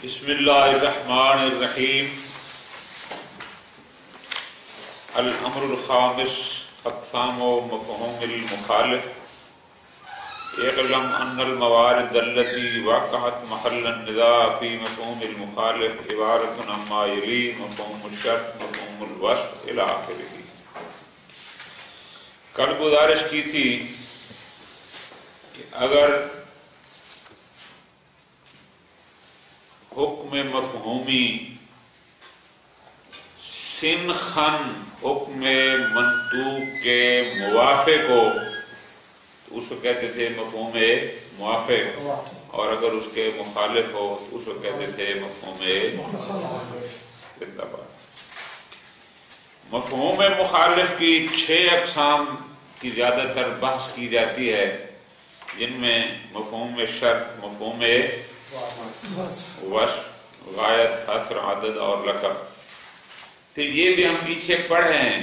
بسم اللہ الرحمن الرحیم۔ الامر الخامس اقسام و مفہوم المخالف۔ اعلم ان الموارد التي وقعت محل النزاع في مفہوم المخالف عبارت عما یلی مفہوم الشرط، مفہوم الوصف الی آخرہ۔ کل گزارش کی تھی کہ اگر حکم مفہومی سنخن حکم منطوق کے موافق ہو تو اس کو کہتے تھے مفہوم موافق، اور اگر اس کے مخالف ہو تو اس کو کہتے تھے مفہوم مفہوم مخالف کی 6 اقسام کی زیادہ تر بحث کی جاتی ہے، جن میں مفہوم شرط، مفہوم وصف، غایت، حصر، عدد اور لقب۔ پھر یہ بھی ہم پیچھے پڑھے ہیں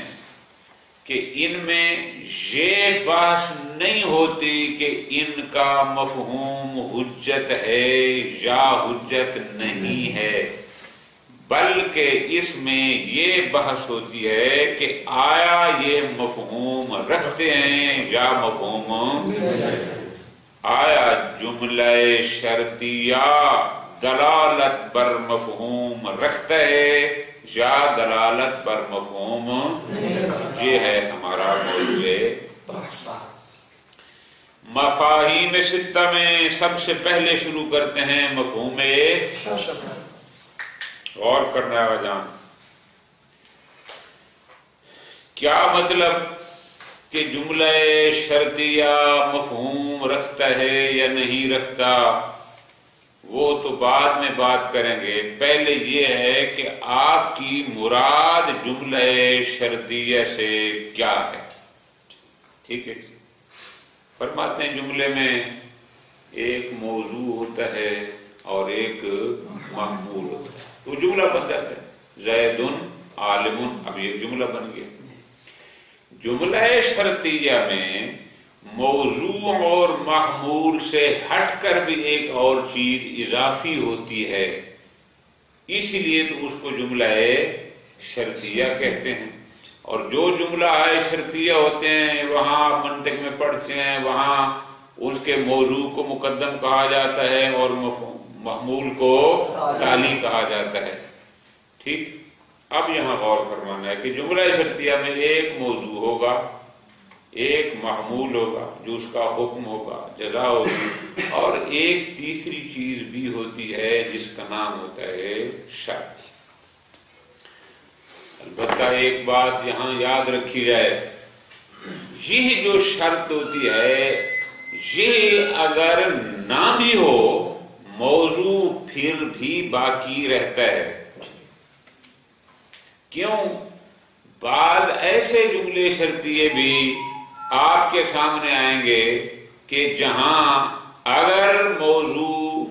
کہ ان میں یہ بحث نہیں ہوتی کہ ان کا مفہوم حجت ہے یا حجت نہیں ہے، بلکہ اس میں یہ بحث ہوتی ہے کہ آیا یہ مفہوم رکھتے ہیں یا مفہوم، آیا جملہ شرطیہ دلالت پر مفہوم رکھتا ہے یا دلالت پر مفہوم، یہ ہے ہمارا موضوع بحث۔ مفاہیم ستہ میں سب سے پہلے شروع کرتے ہیں مفہوم غور کرنا ہے جان، کیا مطلب کہ جملہ شرطیہ مفہوم رکھتا ہے یا نہیں رکھتا، وہ تو بعد میں بات کریں گے۔ پہلے یہ ہے کہ آپ کی مراد جملہ شرطیہ سے کیا ہے، ٹھیک ہے؟ فرماتے ہیں جملے میں ایک موضوع ہوتا ہے اور ایک محمول ہوتا ہے، وہ جملہ بن جاتا ہے۔ زید عالم، اب یہ جملہ بن گیا۔ جملہ شرطیہ میں موضوع اور محمول سے ہٹ کر بھی ایک اور چیز اضافی ہوتی ہے، اسی لیے تو اس کو جملہ شرطیہ کہتے ہیں۔ اور جو جملہ شرطیہ ہوتے ہیں وہاں منطق میں پڑھتے ہیں، وہاں اس کے موضوع کو مقدم کہا جاتا ہے اور محمول کو تالی کہا جاتا ہے، ٹھیک؟ اب یہاں غور فرمانا ہے کہ جملہ شرطیہ میں ایک موضوع ہوگا، ایک محمول ہوگا جو اس کا حکم ہوگا، جزا ہوگی، اور ایک تیسری چیز بھی ہوتی ہے جس کا نام ہوتا ہے شرط۔ البتہ ایک بات یہاں یاد رکھی جائے، یہ جو شرط ہوتی ہے یہ اگر نہ بھی ہو موضوع پھر بھی باقی رہتا ہے۔ کیوں؟ بعض ایسے جملے شرطیے بھی آپ کے سامنے آئیں گے کہ جہاں اگر موضوع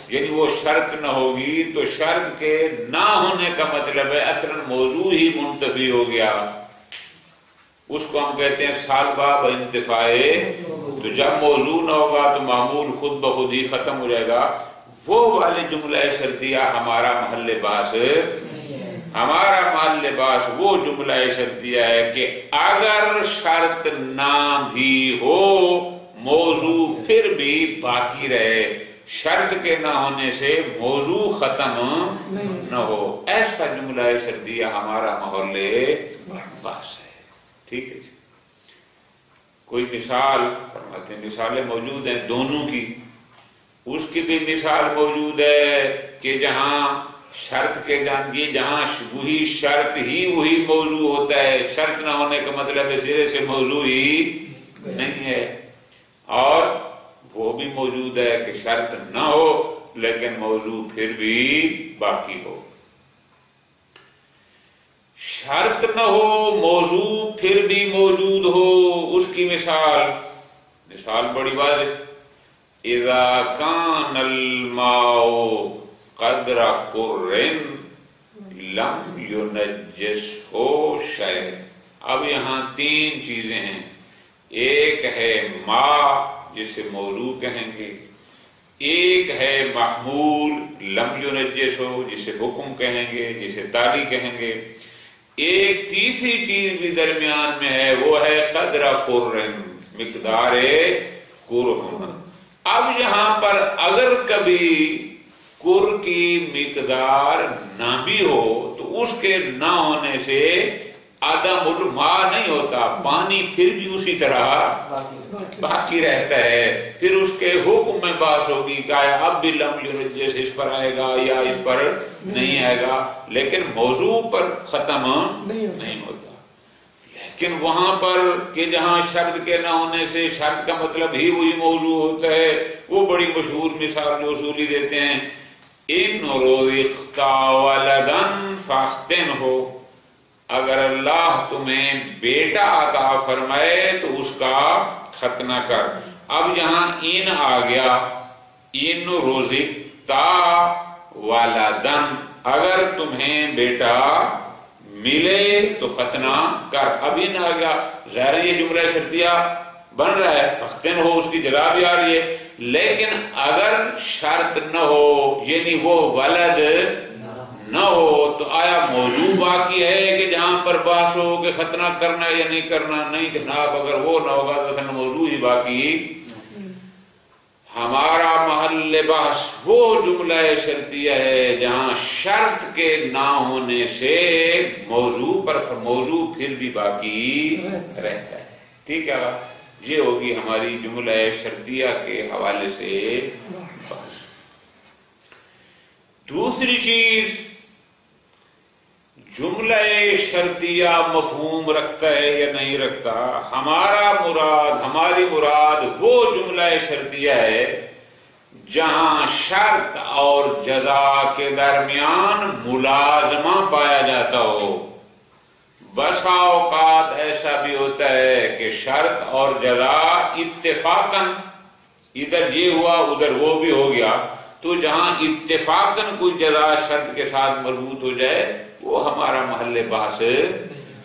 یعنی وہ شرط نہ ہوگی تو شرط کے نہ ہونے کا مطلب ہے اصلا موضوع ہی منتفی ہو گیا، اس کو ہم کہتے ہیں سالبہ بانتفاع۔ تو جب موضوع نہ ہوگا تو معمول خود بخود ہی ختم ہو جائے گا۔ وہ والے جملہ شرطیہ ہمارا محل بحث، ہمارا محل بحث وہ جملہ شرطیہ ہے کہ اگر شرط نہ بھی ہو موضوع پھر بھی باقی رہے، شرط کے نہ ہونے سے موضوع ختم نہ ہو، ایسا جملہ شرطیہ ہمارا محل بحث ہے، ٹھیک ہے؟ کوئی مثال فرماتے ہیں، مثالیں موجود ہیں دونوں کی۔ اس کی بھی مثال موجود ہے کہ جہاں شرط کے جانگی، جہاں وہی شرط ہی وہی موضوع ہوتا ہے، شرط نہ ہونے کا مطلب ہے سرے سے موضوع ہی نہیں ہے، اور وہ بھی موجود ہے کہ شرط نہ ہو لیکن موضوع پھر بھی باقی ہو۔ شرط نہ ہو موضوع پھر بھی موجود ہو، اس کی مثال بڑی واضح، اذا کان الماء قدر قرن لم ينجسہ شیء۔ اب یہاں 3 چیزیں ہیں، ایک ہے ما جسے موضوع کہیں گے، ایک ہے محمول لم ينجس ہو جسے حکم کہیں گے، جسے تالی کہیں گے۔ ایک تیسری چیز بھی درمیان میں ہے، وہ ہے قدر قرن، مقدار قر ہونا۔ اب یہاں پر اگر کبھی قر کی مقدار نہ بھی ہو تو اس کے نہ ہونے سے عدم الماء نہیں ہوتا، پانی پھر بھی اسی طرح باقی رہتا ہے۔ پھر اس کے حکم میں بحث ہوگی کہ اب بھی لم ينجس اس پر آئے گا یا اس پر نہیں آئے گا، لیکن موضوع پر ختم نہیں ہوتا۔ لیکن وہاں پر کہ جہاں شرط کے نہ ہونے سے شرط کا مطلب ہی وہی موضوع ہوتا ہے، وہ بڑی مشہور مثال جو اصولی دیتے ہیں، ان رزقت ولدا فاختنہ، اگر اللہ تمہیں بیٹا عطا فرمائے تو اس کا ختنہ کر۔ اب یہاں ان آ گیا، ان رزقت ولدن، اگر تمہیں بیٹا ملے تو ختنہ کر۔ اب ان آ گیا، ظاہر یہ جملہ شرطیہ بن رہا ہے، فختن ہو اس کی جگہ بھی آ رہی ہے، لیکن اگر شرط نہ ہو یعنی وہ ولد نہ ہو تو آیا موضوع باقی ہے کہ جہاں پر بحث ہو کہ ختنہ کرنا یا نہیں کرنا؟ نہیں جناب، اگر وہ نہ ہوگا تو اصل موضوع ہی باقی۔ ہمارا محل بحث وہ جملہ شرطیہ ہے جہاں شرط کے نہ ہونے سے موضوع پھر بھی باقی رہتا ہے۔ ٹھیک ہے، یہ ہوگی ہماری جملہ شرطیہ کے حوالے سے بحث۔ دوسری چیز، جملہ شرطیہ مفہوم رکھتا ہے یا نہیں رکھتا؟ ہماری مراد وہ جملہ شرطیہ ہے جہاں شرط اور جزا کے درمیان ملازمہ پایا جاتا ہو۔ بسا اوقات ایسا بھی ہوتا ہے کہ شرط اور جزا اتفاقاً، ادھر یہ ہوا ادھر وہ بھی ہو گیا، تو جہاں اتفاقاً کوئی جزا شرط کے ساتھ مربوط ہو جائے وہ ہمارا محل بحث ہے۔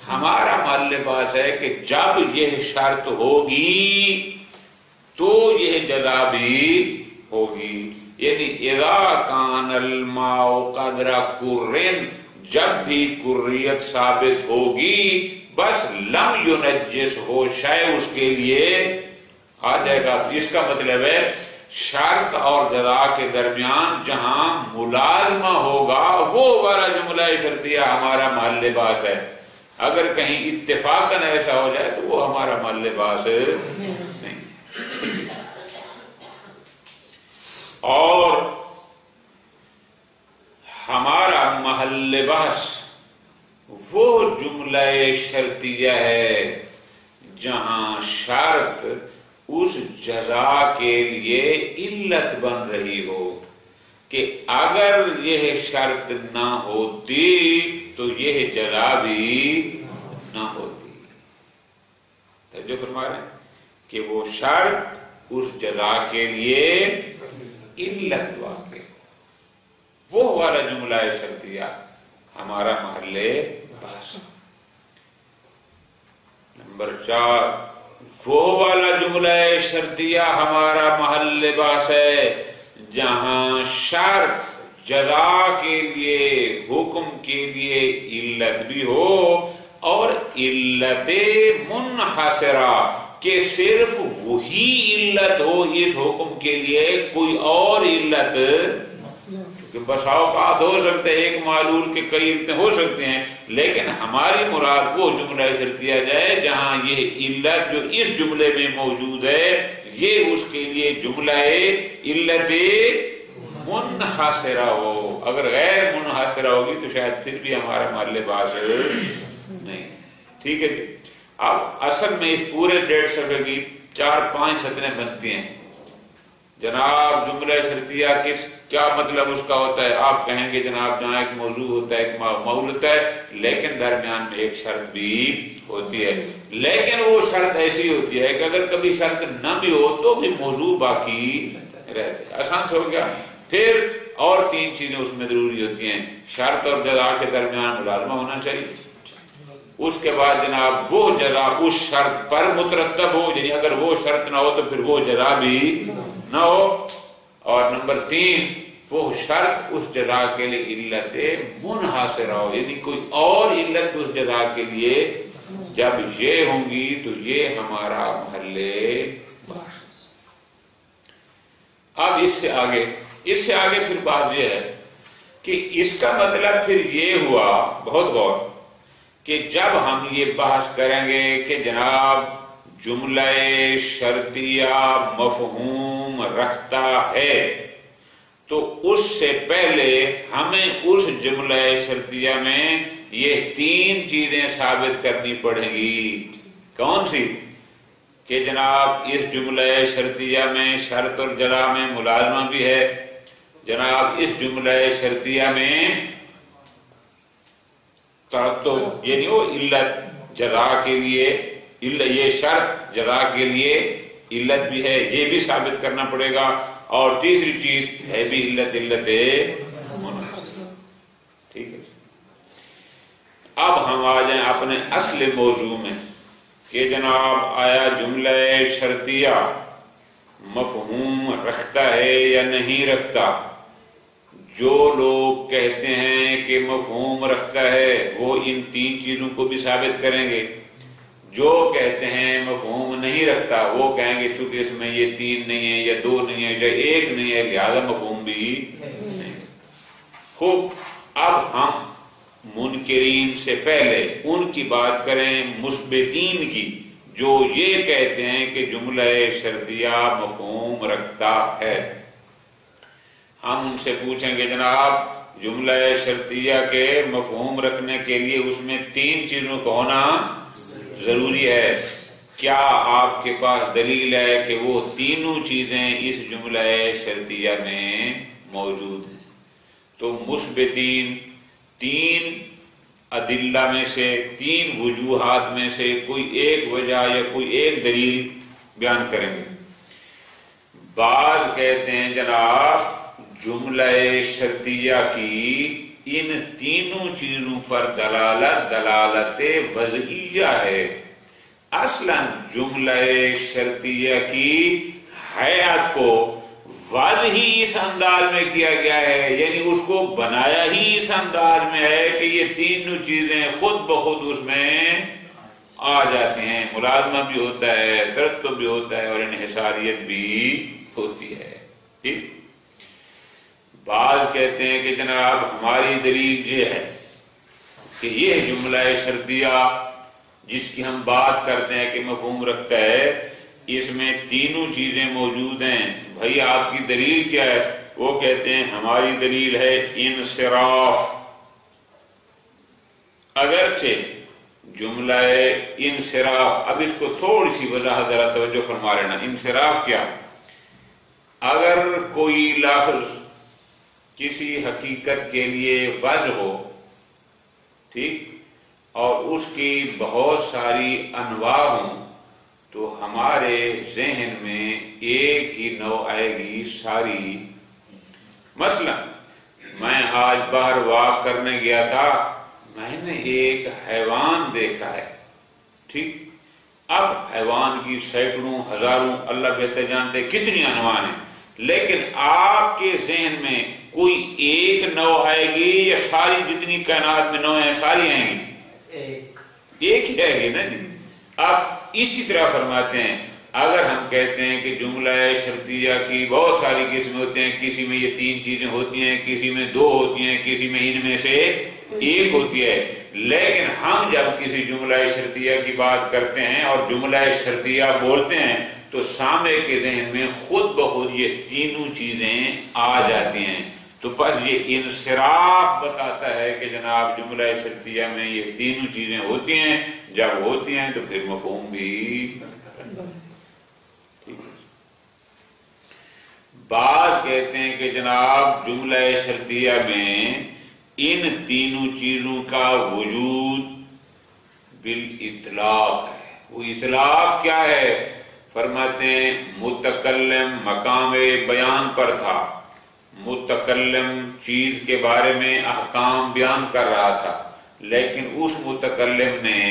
ہمارا محل بحث ہے کہ جب یہ شرط ہوگی تو یہ جزا بھی ہوگی، یعنی اذا کان الماء قدر قرن، جب بھی قریت ثابت ہوگی بس لم ينجس ہو شے اس کے لیے آ جائے گا۔ اس کا مطلب ہے شرط اور جزا کے درمیان جہاں ملازمہ ہوگا وہ والا جملہ شرطیہ ہمارا محل بحث ہے۔ اگر کہیں اتفاقاً ایسا ہو جائے تو وہ ہمارا محل بحث نہیں۔ اور ہمارا محل بحث وہ جملہ شرطیہ ہے جہاں شرط اس جزا کے لیے علت بن رہی ہو کہ اگر یہ شرط نہ ہوتی تو یہ جزا بھی نہ ہوتی۔ توجہ فرما رہے ہیں کہ وہ شرط اس جزا کے لیے علت واقع ہو، وہ والا جملہ شرطیہ ہمارا محل بحث۔ نمبر 4، وہ والا جملہ شرطیہ ہمارا محل بحث ہے جہاں شرط جزا کے لیے، حکم کے لیے علت بھی ہو، اور علت منحصرہ کہ صرف وہی علت ہو اس حکم کے لیے، کوئی اور علت، چونکہ بسا اوقات ہو سکتے ہیں ایک معلول کے کئی علتیں ہو سکتے ہیں، لیکن ہماری مراد وہ جملہ شرطیہ جائے جہاں یہ علت جو اس جملے میں موجود ہے یہ اس کے لیے جملہ علت منحصرہ ہو۔ اگر غیر منحصرہ ہوگی تو شاید پھر بھی ہمارا محل بحث نہیں۔ ٹھیک ہے جی۔ اب اصل میں اس پورے 1.5 صفحے کی 4-5 سطریں بنتی ہیں۔ جناب جملہ شرطیہ کیا مطلب اس کا ہوتا ہے؟ آپ کہیں گے جناب جہاں ایک موضوع ہوتا ہے، ایک مفعول ہوتا ہے، لیکن درمیان میں ایک شرط بھی ہوتی ہے، لیکن وہ شرط ایسی ہوتی ہے کہ اگر کبھی شرط نہ بھی ہو تو بھی موضوع باقی رہتا ہے۔ آسان سے ہو گیا۔ پھر اور 3 چیزیں اس میں ضروری ہوتی ہیں، شرط اور جزا کے درمیان ملازمہ ہونا چاہیے، اس کے بعد جناب وہ جزا اس شرط پر مترتب ہو، یعنی اگر وہ شرط نہ ہو تو پھر وہ جزا بھی نہ ہو، اور نمبر 3 وہ شرط اس جزا کے لیے علت منحصر ہو، یعنی کوئی اور علت اس جزا کے لیے جب یہ ہوں گی تو یہ ہمارا محل بحث۔ اب اس سے آگے پھر بات یہ ہے کہ اس کا مطلب پھر یہ ہوا، بہت غور، کہ جب ہم یہ بحث کریں گے کہ جناب جملہ شرطیہ مفہوم رکھتا ہے، تو اس سے پہلے ہمیں اس جملہ شرطیہ میں یہ 3 چیزیں ثابت کرنی پڑیں گی۔ کون سی؟ کہ جناب اس جملہ شرطیہ میں شرط اور جزا میں ملازمہ بھی ہے، جناب اس جملہ شرطیہ میں ترتب یعنی وہ علت جزا کے لیے، یہ شرط جزا کے لیے علت بھی ہے، یہ بھی ثابت کرنا پڑے گا، اور تیسری چیز ہے بھی علت منحصر۔ ٹھیک ہے، اب ہم آ جائیں اپنے اصل موضوع میں کہ جناب آیا جملہ شرطیہ مفہوم رکھتا ہے یا نہیں رکھتا؟ جو لوگ کہتے ہیں کہ مفہوم رکھتا ہے وہ ان 3 چیزوں کو بھی ثابت کریں گے، جو کہتے ہیں مفہوم نہیں رکھتا وہ کہیں گے چونکہ اس میں یہ 3 نہیں ہے یا 2 نہیں ہے یا 1 نہیں ہے لہذا مفہوم بھی نہیں۔ خوب، اب ہم منکرین سے پہلے ان کی بات کریں مثبتین کی، جو یہ کہتے ہیں کہ جملہ شرطیہ مفہوم رکھتا ہے۔ ہم ان سے پوچھیں گے جناب جملہ شرطیہ کے مفہوم رکھنے کے لیے اس میں 3 چیزوں کا ہونا ضروری ہے، کیا آپ کے پاس دلیل ہے کہ وہ تینوں چیزیں اس جملہ شرطیہ میں موجود ہیں؟ تو مثبتین 3 ادلہ میں سے، 3 وجوہات میں سے کوئی ایک وجہ یا کوئی ایک دلیل بیان کریں گے۔ بعض کہتے ہیں جناب جملہ شرطیہ کی ان تینوں چیزوں پر دلالت وضعیہ ہے۔ اصلا جملہ شرطیہ کی حیات کو واضح ہی اس انداز میں کیا گیا ہے، یعنی اس کو بنایا ہی اس انداز میں ہے کہ یہ تینوں چیزیں خود بخود اس میں آ جاتی ہیں، ملازمہ بھی ہوتا ہے، ترتب بھی ہوتا ہے اور انحصاریت بھی ہوتی ہے۔ ٹھیک، بعض کہتے ہیں کہ جناب ہماری دلیل یہ ہے کہ یہ جملہ شرطیہ جس کی ہم بات کرتے ہیں کہ مفہوم رکھتا ہے، اس میں تینوں چیزیں موجود ہیں۔ بھائی آپ کی دلیل کیا ہے؟ وہ کہتے ہیں ہماری دلیل ہے انصراف۔ اگرچہ جملہ انصراف، اب اس کو تھوڑی سی وضاحت ذرا توجہ فرما لینا، انصراف کیا؟ اگر کوئی لفظ کسی حقیقت کے لیے وضع ہو، ٹھیک، اور اس کی بہت ساری انواع ہوں، تو ہمارے ذہن میں ایک ہی نوع آئے گی ساری۔ مثلا میں آج باہر واک کرنے گیا تھا، میں نے ایک حیوان دیکھا ہے، ٹھیک، اب حیوان کی سینکڑوں ہزاروں اللہ بہتر جانتے کتنی انواع ہیں، لیکن آپ کے ذہن میں کوئی ایک نوع آئے گی یا ساری جتنی کائنات میں نوع ہیں ساری آئیں گی؟ ایک ہی آئے گی نا جی۔ اب اسی طرح فرماتے ہیں اگر ہم کہتے ہیں کہ جملہ شرطیہ کی بہت ساری قسمیں ہوتے ہیں، کسی میں یہ 3 چیزیں ہوتی ہیں، کسی میں 2 ہوتی ہیں، کسی میں ان میں سے ایک ہوتی ہے، لیکن ہم جب کسی جملہ شرطیہ کی بات کرتے ہیں اور جملہ شرطیہ بولتے ہیں تو سامع کے ذہن میں خود بخود یہ تینوں چیزیں آ جاتی ہیں۔ تو بس یہ انصراف بتاتا ہے کہ جناب جملہ شرطیہ میں یہ تینوں چیزیں ہوتی ہیں، جب ہوتی ہیں تو پھر مفہوم بھی۔ بعض کہتے ہیں کہ جناب جملہ شرطیہ میں ان تینوں چیزوں کا وجود بالاطلاق ہے۔ وہ اطلاق کیا ہے؟ فرماتے ہیں متکلم مقام بیان پر تھا، متکلم چیز کے بارے میں احکام بیان کر رہا تھا، لیکن اس متکلم نے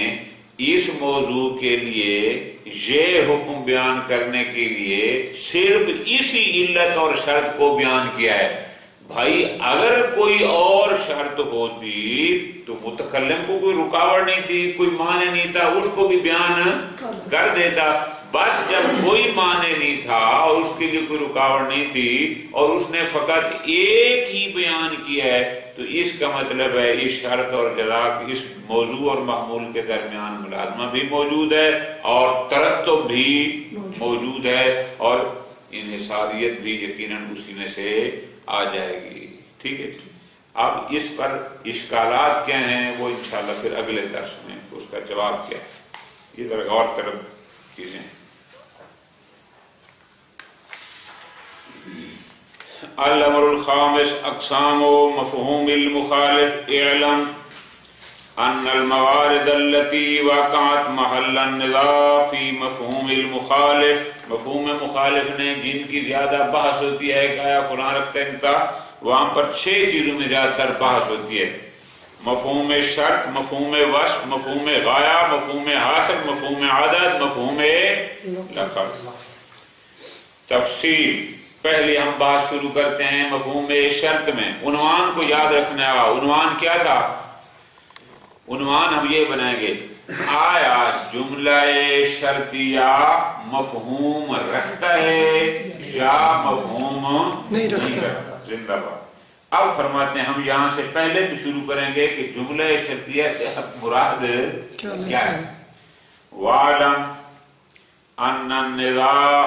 اس موضوع کے لیے یہ حکم بیان کرنے کے لیے صرف اسی علت اور شرط کو بیان کیا ہے۔ بھائی اگر کوئی اور شرط ہوتی تو متکلم کو کوئی رکاوٹ نہیں تھی، کوئی معنی نہیں تھا، اس کو بھی بیان کر دیتا. بس جب کوئی معنی نہیں تھا اور اس کے لیے کوئی رکاوٹ نہیں تھی اور اس نے فقط ایک ہی بیان کیا ہے، تو اس کا مطلب ہے اس شرط اور جزا، اس موضوع اور محمول کے درمیان ملازمہ بھی موجود ہے اور ترتب بھی موجود ہے اور انحصاریت بھی یقیناً اسی میں سے آ جائے گی. ٹھیک ہے. اب اس پر اشکالات کیا ہیں وہ انشاءاللہ پھر اگلے درس میں اس کا جواب کیا ہے. یہ ذرا اور طرف چیزیں. الامر الخامس اقسام و مفہوم المخالف. اعلم ان الموارد التي وقعت محل النزاع في مفہوم المخالف، مفہوم مخالف نے جن کی زیادہ بحث ہوتی ہے کہ آیا فلاں رکھتا ہے نتا، وہاں پر 6 چیزوں میں زیادہ تر بحث ہوتی ہے. مفہوم شرط، مفہوم وصف، مفہوم غایہ، مفہوم حاصل، مفہوم عدد، مفہوم لقب. تفصیل. پہلے ہم بات شروع کرتے ہیں مفہوم شرط میں. عنوان کو یاد رکھنا ہے. عنوان کیا تھا؟ عنوان ہم یہ بنائیں گے، آیا جملہ شرطیہ مفہوم رکھتا ہے یا مفہوم نہیں رکھتا. زندہ باد. اب فرماتے ہیں ہم یہاں سے پہلے تو شروع کریں گے کہ جملہ شرطیہ سے مراد کیا ہے. وَعْلَمْ أَنَّ النِّزَاعَ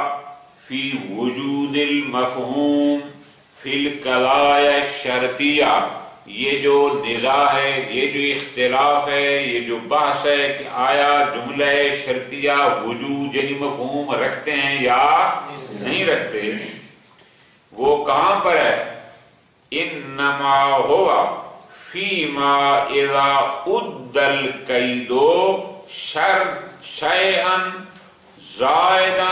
فی وجود المفہوم فی القضایا الشرطیہ. یہ جو نزاع ہے، یہ جو اختلاف ہے، یہ جو بحث ہے کہ آیا جملہ شرطیہ وجود یعنی مفہوم رکھتے ہیں یا نہیں رکھتے، وہ کہاں پر ہے؟ انما ہوا فیما اذا عد القید شیئا زائدا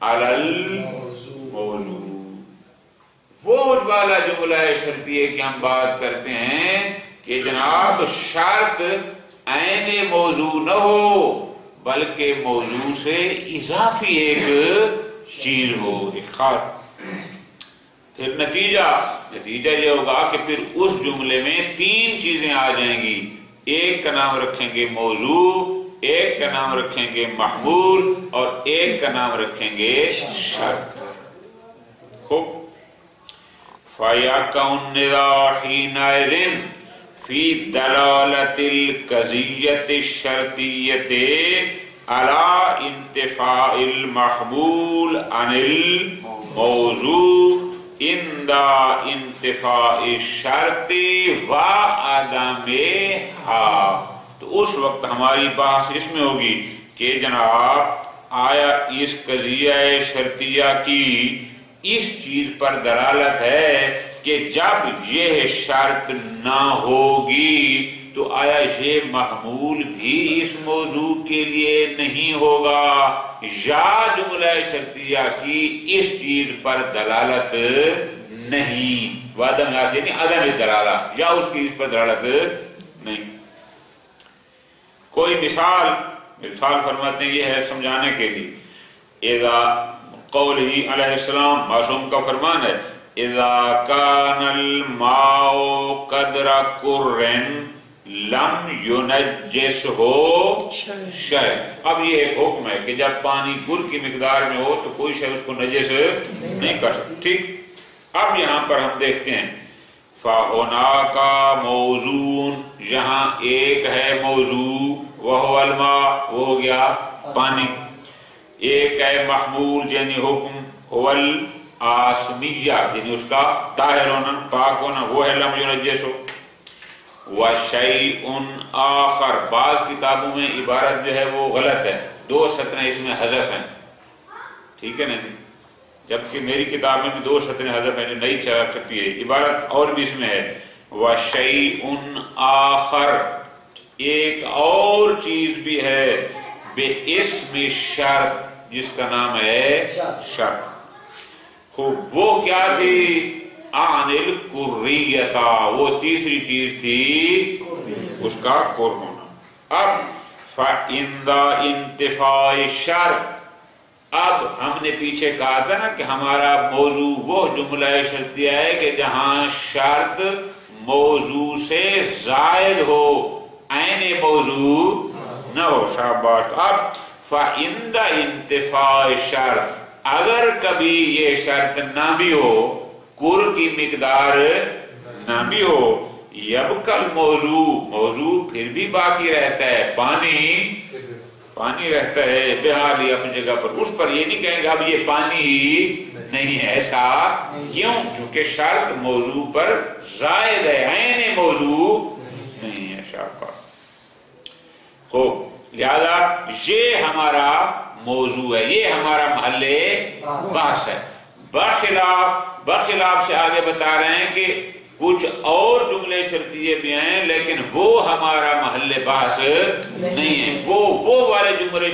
علی الموضوع. وہ والا جملہ شرطیہ کی ہم بات کرتے ہیں کہ جناب شرط عین موضوع نہ ہو بلکہ موضوع سے اضافی ایک چیز ہو، ایک خاص. پھر نتیجہ یہ ہوگا کہ پھر اس جملے میں 3 چیزیں آ جائیں گی. ایک کا نام رکھیں گے موضوع، ایک کا نام رکھیں گے محمول اور ایک کا نام رکھیں گے شرط. خوب. فَيَقَعُ النِّزَاعُ حِينَئِذٍ فِي دَلَالَةِ الْقَضِيَّةِ الشَّرْطِيَّةِ عَلَى انتفاء المحمول عن الموضوع عند انتفاء الشرط وعدمها. تو اس وقت ہماری بحث اس میں ہوگی کہ جناب آیا اس قضیہ شرطیہ کی اس چیز پر دلالت ہے کہ جب یہ شرط نہ ہوگی تو آیا یہ محمول بھی اس موضوع کے لیے نہیں ہوگا، یا جملہ شرطیہ کی اس چیز پر دلالت نہیں. وعدم یعنی عدم دلالت، یا اس کی اس پر دلالت نہیں. کوئی مثال فرماتے ہیں، یہ ہے سمجھانے کے لیے. اذا قول ہی علیہ السلام، معصوم کا فرمان ہے، اذا کان الماء قدر قرن لم ینجس ہو شے. اب یہ ایک حکم ہے کہ جب پانی گر کی مقدار میں ہو تو کوئی شے اس کو نجس نہیں کر سکتا. ٹھیک. اب یہاں پر ہم دیکھتے ہیں فَهُنَاكَ مَوْضُوعٌ، یہاں ایک ہے موضوع، وَهُوَ الْمَاء، وہ ہو گیا پانی. ایک ہے محمول یعنی حکم، هُوَ الْآسْمِيَّہ یعنی اس کا طاہر ہونا، پاک ہونا، وہ ہے لم ينجس ہو. وَشَيْءٌ آخر، بعض کتابوں میں عبارت جو ہے وہ غلط ہے، 2 سطریں اس میں حذف ہیں. ٹھیک ہے نا جی؟ جبکہ میری کتاب میں بھی 2 سطریں حذف ہیں جو نئی چھپی ہے. عبارت اور بھی اس میں ہے وَشَيْءٌ آخر، ایک اور چیز بھی ہے، بِاسْمِ شرط، جس کا نام ہے شرط. خوب. وہ کیا تھی؟ عن القریۃ، وہ تیسری چیز تھی اس کا قر ہونا. اب فَعِنْدَ انتفاء الشرط، اب ہم نے پیچھے کہا تھا نا کہ ہمارا موضوع وہ جملہ شرطیہ ہے کہ جہاں شرط موضوع سے زائد ہو، عین موضوع نہ ہو. شاباش. اب فَإِنْدَ انتفاع شرط، اگر کبھی یہ شرط نہ بھی ہو، کر کی مقدار نہ بھی ہو، یبقى موضوع پھر بھی باقی رہتا ہے، پانی رہتا ہے بحالی اپنی جگہ پر. اس پر یہ نہیں کہیں گے اب یہ پانی ہی نہیں ہے. ایسا کیوں؟ چونکہ شرط موضوع پر زائد ہے، عین موضوع نہیں ہے. شاباش. خوب. لہذا یہ ہمارا موضوع ہے، یہ ہمارا محل بحث ہے. بخلاف سے آگے بتا رہے ہیں کہ کچھ اور جملے شرطیے بھی ہیں لیکن وہ ہمارا محل بحث نہیں ہے. وہ والے جملے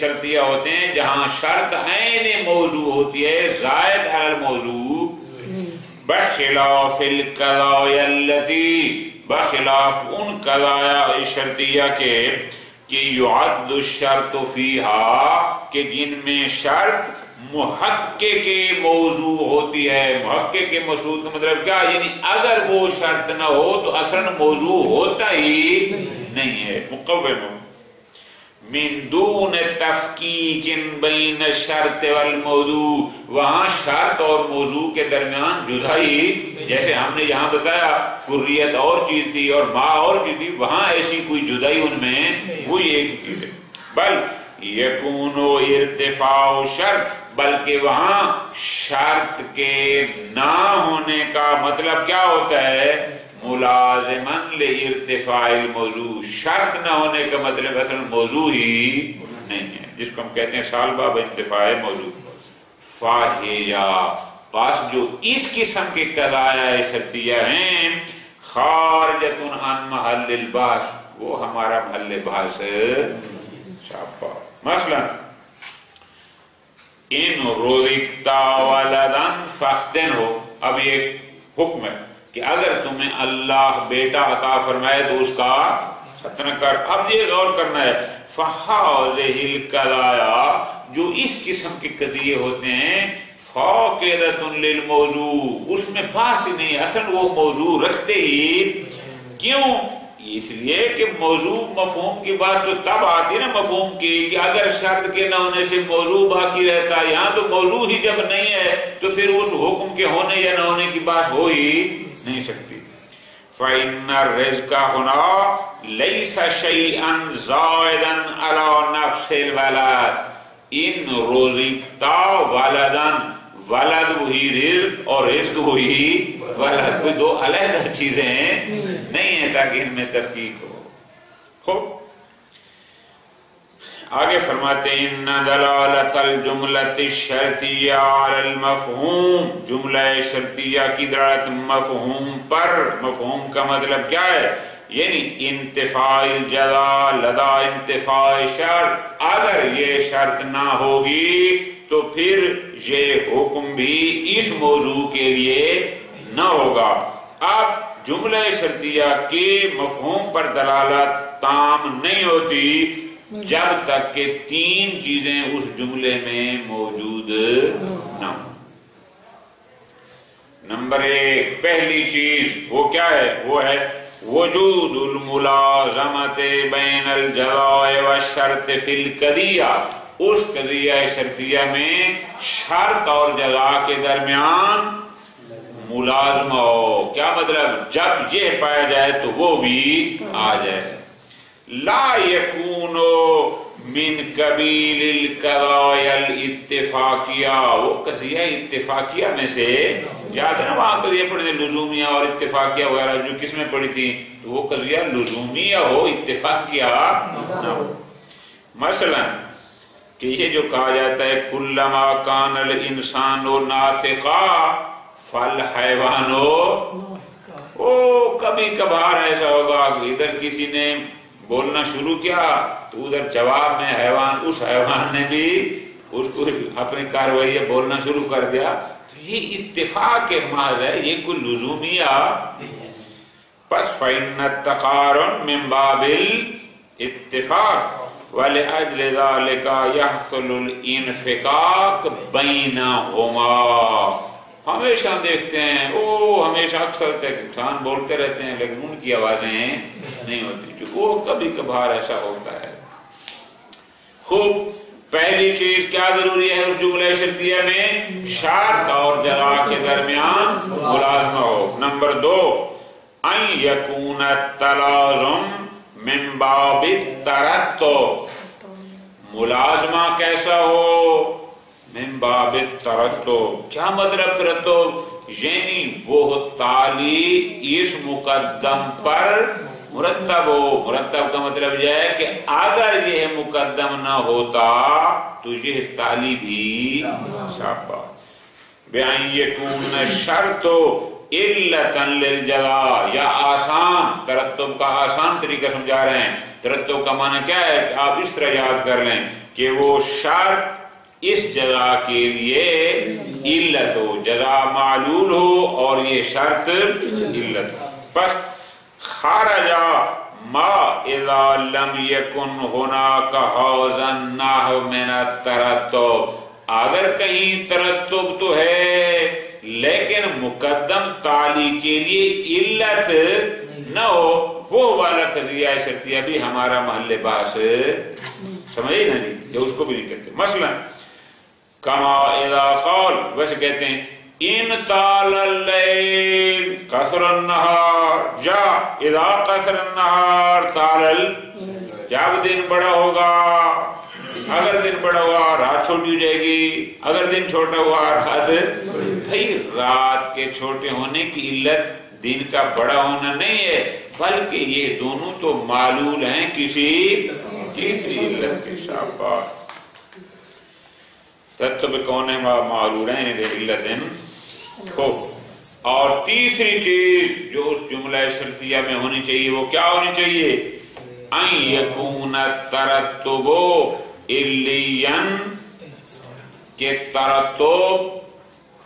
شرطیہ ہوتے ہیں جہاں شرط عین موضوع ہوتی ہے، زائد علی الموضوع. بخلاف القضایا التي، بخلاف ان قضایا شرطیہ کے کہ یعد الشرط فیہا، کہ جن میں شرط محقق موضوع ہوتی ہے. محقق کے مقصود کا مطلب کیا؟ یعنی اگر وہ شرط نہ ہو تو اصلا موضوع ہوتا ہی نہیں ہے. مقوم من دون تفکیک بین الشرط والموضوع، وہاں شرط اور موضوع کے درمیان جدائی، جیسے ہم نے یہاں بتایا حریت اور چیز تھی اور ما اور چیز تھی، وہاں ایسی کوئی جدائی ان میں وہی ایک ہی چیز ہے. بل یکون ارتفاع شرط، بلکہ وہاں شرط کے نہ ہونے کا مطلب کیا ہوتا ہے؟ ملازمن لارتفاع الموضوع، شرط نہ ہونے کا مطلب اصل موضوع ہی نہیں ہے، جس کو ہم کہتے ہیں سالبہ بانتفاع موضوع. فاہیا، پاس جو اس قسم کے قضایا شرطیہ ہیں، خارجۃ عن محل البحث، وہ ہمارا محل بحث. مثلا ان رزقتا ولدا فاختن ہو، اب یہ حکم ہے کہ اگر تمہیں اللہ بیٹا عطا فرمائے تو اس کا ختنہ کر. اب یہ غور کرنا ہے، فَهَذِهِ الْقَضَايَا، جو اس قسم کے قضیے ہوتے ہیں، فَاقِدَةٌ لِلْمَوْضُوع، اس میں بحث ہی نہیں، اصل وہ موضوع رکھتے ہی. کیوں؟ اس لیے کہ موضوع مفہوم کی بات تو تب آتی نا مفہوم کی کہ اگر شرط کے نہ ہونے سے موضوع باقی رہتا ہے. یہاں تو موضوع ہی جب نہیں ہے تو پھر اس حکم کے ہونے یا نہ ہونے کی بات ہو ہی نہیں سکتی. فَإِنَّ الرِّزْقَ هُنَا لَيْسَ شَيْئًا زَائِدًا عَلَى نَفْسِ الْوَلَدِ، ان رزقتا ولدن، ولد وہی رزق اور رزق وہی ولد، کوئی دو علیحدہ چیزیں نہیں ہیں تاکہ ان میں تفکیک ہو. خوب. آگے فرماتے ہیں ان دلالت الجملۃ الشرطیہ علی المفہوم، جملہ شرطیہ کی دلالت مفہوم پر. مفہوم کا مطلب کیا ہے؟ یعنی انتفاع الجزا لدى انتفاع شرط، اگر یہ شرط نہ ہوگی تو پھر یہ حکم بھی اس موضوع کے لیے نہ ہوگا. اب جملہ شرطیہ کے مفہوم پر دلالت تام نہیں ہوتی جب تک کہ تین چیزیں اس جملے میں موجود نہ ہوں. نمبر ایک، پہلی چیز وہ کیا ہے؟ وہ ہے وجود الملازمت بین الجزاء والشرط فی القضیہ، اس قضیہ شرطیہ میں شرط اور جزا کے درمیان ملازمہ ہو. کیا مطلب؟ جب یہ پایا جائے تو وہ بھی آ جائے. لا یکون من قبیل القضایا الاتفاقیہ، وہ قضیہ اتفاقیہ میں سے، یاد ہے نا وہاں قضیہ پڑھی تھی لزومیہ اور اتفاقیہ وغیرہ جو کس میں پڑھی تھی، تو وہ قضیہ لزومیہ ہو، اتفاقیہ نہ ہو. مثلا کہ یہ جو کہا جاتا ہے کلما کان الانسان ناطقا فالحیوان، کبھی کبھار ایسا ہوگا کہ ادھر کسی نے بولنا شروع کیا تو ادھر جواب میں حیوان، اس حیوان نے بھی اس کو اپنی کارروائی بولنا شروع کر دیا. تو یہ اتفاق کے محض ہے، یہ کوئی لزومیہ. پس فإن التقارن من باب الاتفاق وَلِأَجْلِ ذَلِكَ يَحْصُلُ الْإِنْفِقَاقُ بَيْنَهُمَا. ہمیشہ دیکھتے ہیں ہمیشہ اکثر تک انسان بولتے رہتے ہیں لیکن ان کی آوازیں نہیں ہوتی، چونکہ وہ کبھی کبھار ایسا ہوتا ہے. خوب، پہلی چیز کیا ضروری ہے اس جملہ شرطیہ میں؟ شرط اور جزا کے درمیان ملازمہ ہو. نمبر 2، ان یکون التلازم من باب الترتب. ملازمہ کیسا ہو؟ من باب الترتب. کیا مطلب ترتب؟ یعنی وہ تالی اس مقدم پر مرتب ہو. مرتب کا مطلب یہ ہے کہ اگر یہ مقدم نہ ہوتا تو یہ تالی بھی چھاپا. بأن يكون الشرط علة للجزاء. یا آسان ترتب کا آسان طریقہ سمجھا رہے ہیں. ترتب کا معنی کیا ہے کہ آپ اس طرح یاد کر لیں کہ وہ شرط اس جزا کے لیے علت ہو، جزا معلول ہو اور یہ شرط علت ہو. بس خرج ما اذا لم يكن هناك هذا النحو من الترتب. اگر کہیں ترتب تو ہے لیکن مقدم تالی کے لیے علت نہ ہو، وہ والا قضیہ شرطیہ بھی ہمارا محل بحث سمجھے نا جی، یہ اس کو بھی نہیں کہتے. مثلا کما اذا قال، ویسے کہتے ہیں ان طال اللیل قصر النہار، یا اذا قصر النہار طال جب دن بڑا ہوگا، اگر دن بڑا ہوا رات چھوٹی ہو جائے گی، اگر دن چھوٹا ہوا رات. بھئی رات کے چھوٹے ہونے کی علت دن کا بڑا ہونا نہیں ہے، بلکہ یہ دونوں تو معلول ہیں کسی تیسری علت کے. شاباش. ترتب کون ہے؟ معلول ہیں علت. خوب. اور تیسری چیز جو اس جملہ شرطیہ میں ہونی چاہیے وہ کیا ہونی چاہیے؟ ان یکون الترتب علیاً. کہ ترتب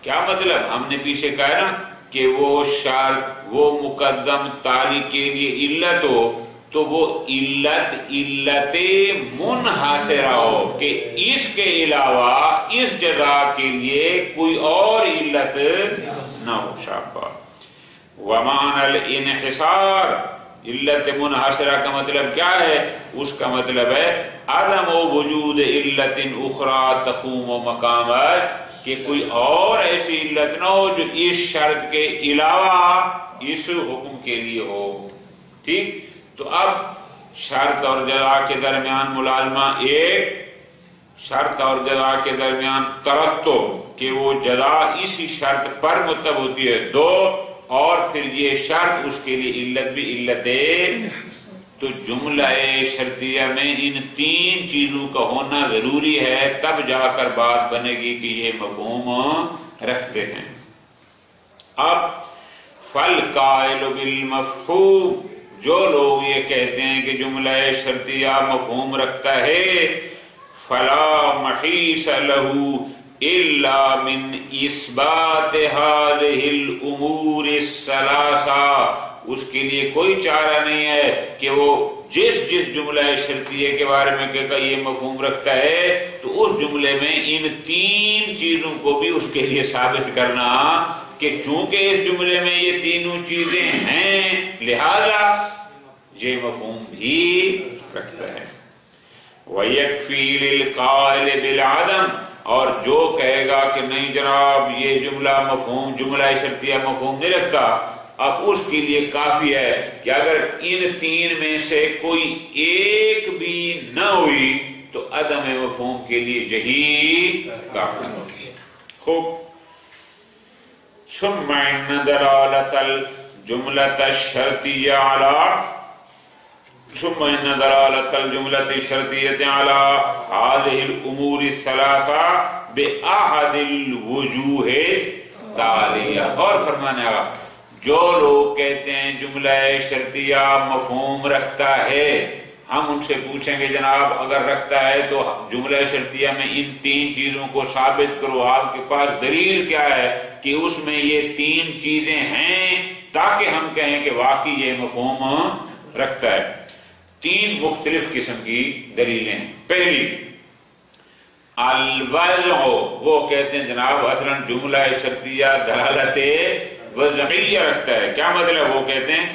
کیا مطلب؟ ہم نے پیچھے کہا نا کہ وہ شرط وہ مقدم تالی کے لیے علت ہو تو وہ علت منحصرہ ہو کہ اس کے علاوہ اس جزا کے لیے کوئی اور علت نہ ہو. شاباش. ومعنى الانحصار، علت منحصرہ کا مطلب کیا ہے؟ اس کا مطلب ہے عدم وجود علت اخرى تقوم مقام، کہ کوئی اور ایسی علت نہ ہو جو اس شرط کے علاوہ اس حکم کے لیے ہو. ٹھیک. تو اب شرط اور جزا کے درمیان ملازمہ ایک، شرط اور جزا کے درمیان ترتب کہ وہ جزا اسی شرط پر مرتب ہوتی ہے دو، اور پھر یہ شرط اس کے لیے علت بھی علت ہے. تو جملہ شرطیہ میں ان تین چیزوں کا ہونا ضروری ہے، تب جا کر بات بنے گی کہ یہ مفہوم رکھتے ہیں. اب فالقائل بالمفہوم، جو لوگ یہ کہتے ہیں کہ جملہ شرطیہ مفہوم رکھتا ہے، فلا محیص له الا من اثبات هذه الامور الثلاثه. اس کے لیے کوئی چارہ نہیں ہے کہ وہ جس جملہ شرطیہ کے بارے میں کہ یہ مفہوم رکھتا ہے تو اس جملے میں ان تین چیزوں کو بھی اس کے لیے ثابت کرنا کہ چونکہ اس جملے میں یہ تینوں چیزیں ہیں لہذا یہ مفہوم بھی رکھتا ہے. وَيَكْفِي لِلْقَائِلِ بِالْعَدَمِ، اور جو کہے گا کہ نہیں جناب یہ جملہ شرطیہ مفہوم نہیں رکھتا، اب اس کے لیے کافی ہے کہ اگر ان تین میں سے کوئی ایک بھی نہ ہوئی تو عدم مفہوم کے لیے یہی کافی ہوتی ہے. خوب. ثم ان دلالة الجملة الشرطية على هذه الامور الثلاثة بأحد الوجوه التالية. اور فرمانے آگا جو لوگ کہتے ہیں جملہ شرطیہ مفہوم رکھتا ہے، ہم ان سے پوچھیں گے جناب اگر رکھتا ہے تو جملہ شرطیہ میں ان تین چیزوں کو ثابت کرو، آپ کے پاس دلیل کیا ہے کہ اس میں یہ تین چیزیں ہیں تاکہ ہم کہیں کہ واقعی یہ مفہوم رکھتا ہے. تین مختلف قسم کی دلیلیں. پہلی الوضع، وہ کہتے ہیں جناب اصلاً جملہ شرطیہ دلالت وضعیہ رکھتا ہے. کیا مطلب؟ وہ کہتے ہیں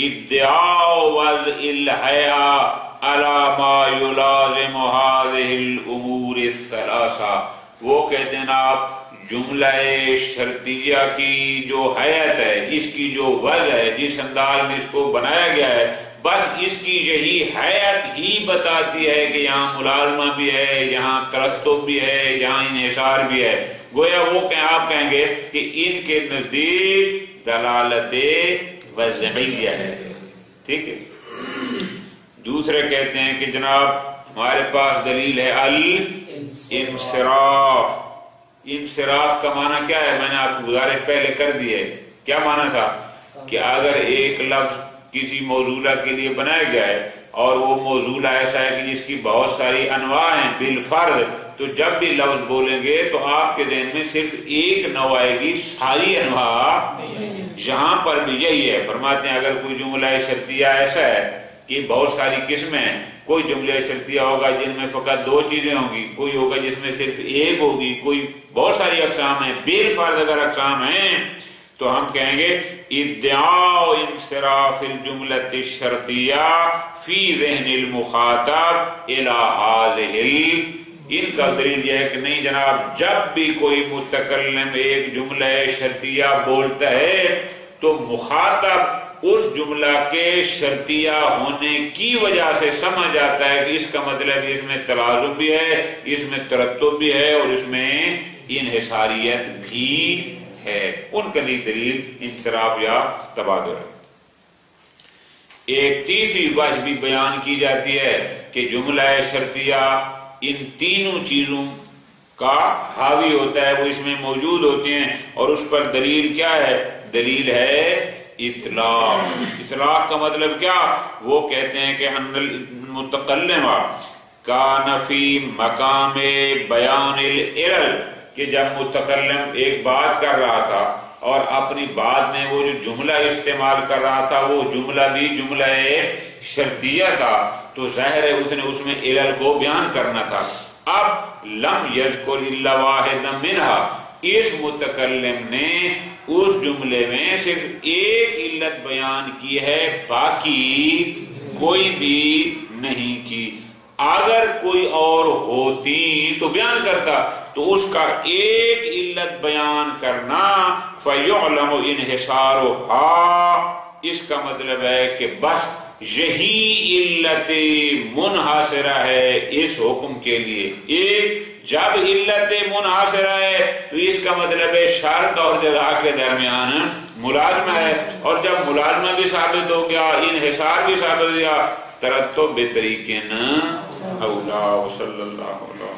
ادعاء وضع الحیاء علی ما یلازم هذه الامور الثلاثہ. وہ کہتے ہیں آپ جملہ شرطیہ کی جو حیت ہے، اس کی جو وضع ہے، جس انداز میں اس کو بنایا گیا ہے، بس اس کی یہی حیت ہی بتاتی ہے کہ یہاں ملازمہ بھی ہے، یہاں ترتب بھی ہے، یہاں انحصار بھی ہے. گویا وہ آپ کہیں گے کہ ان کے نزدیک دلالت وضعیہ ہے. ٹھیک ہے. دوسرے کہتے ہیں کہ جناب ہمارے پاس دلیل ہے الانصراف. انصراف کا معنی کیا ہے؟ میں نے آپ کو گزارش پہلے کر دی ہے. کیا معنی تھا؟ کہ اگر ایک لفظ کسی موصولہ کے لیے بنایا گیا ہے اور وہ موصولہ ایسا ہے کہ جس کی بہت ساری انواع ہیں بالفرد، تو جب بھی لفظ بولیں گے تو آپ کے ذہن میں صرف ایک نوع آئے گی، ساری انواع یہاں پر بھی یہی ہے. فرماتے ہیں اگر کوئی جملہ شرطیہ ایسا ہے کہ بہت ساری قسمیں ہیں، کوئی جملہ شرطیہ ہوگا جن میں فقط دو چیزیں ہوں گی، کوئی ہوگا جس میں صرف ایک ہوگی، کوئی بہت ساری اقسام ہیں. بالفرض اگر اقسام ہیں تو ہم کہیں گے ادعاء انصراف الجملۃ الشرطیہ فی ذہن المخاطب الی هذه. ان کا دلیل یہ ہے کہ نہیں جناب، جب بھی کوئی متکلم ایک جملہ شرطیہ بولتا ہے تو مخاطب اس جملہ کے شرطیہ ہونے کی وجہ سے سمجھ آتا ہے کہ اس کا مطلب اس میں تلازم بھی ہے، اس میں ترتب بھی ہے، اور اس میں انحصاریت بھی ہے. ان کا دلیل انصراف یا تبادل ہے. ایک تیسری وجہ بھی بیان کی جاتی ہے کہ جملہ شرطیہ ان تینوں چیزوں کا حاوی ہوتا ہے، وہ اس میں موجود ہوتے ہیں. اور اس پر دلیل کیا ہے؟ دلیل ہے اطلاق. اطلاق کا مطلب کیا؟ وہ کہتے ہیں کہ ان المتکلم کان فی مقام بیان العلل، کہ جب متکلم ایک بات کر رہا تھا اور اپنی بات میں وہ جو جملہ استعمال کر رہا تھا وہ جملہ بھی جملہ شرطیہ تھا، تو ظاہر ہے اس نے اس میں علل کو بیان کرنا تھا. اب لم یذکر الا واحدا منہا، اس متکلم نے اس جملے میں صرف ایک علت بیان کی ہے، باقی کوئی بھی نہیں کی. اگر کوئی اور ہوتی تو بیان کرتا، تو اس کا ایک علت بیان کرنا فَيُعْلَمُ انحصارها، اس کا مطلب ہے کہ بس یہی علت منحصرہ ہے اس حکم کے لیے. ایک جب علت منحصرہ ہے تو اس کا مطلب ہے شرط اور جزا کے درمیان ملازمہ ہے، اور جب ملازمہ بھی ثابت ہو گیا، انحصار بھی ثابت ہو گیا، ترتب بطریقین اولا. صلی اللہ علیہ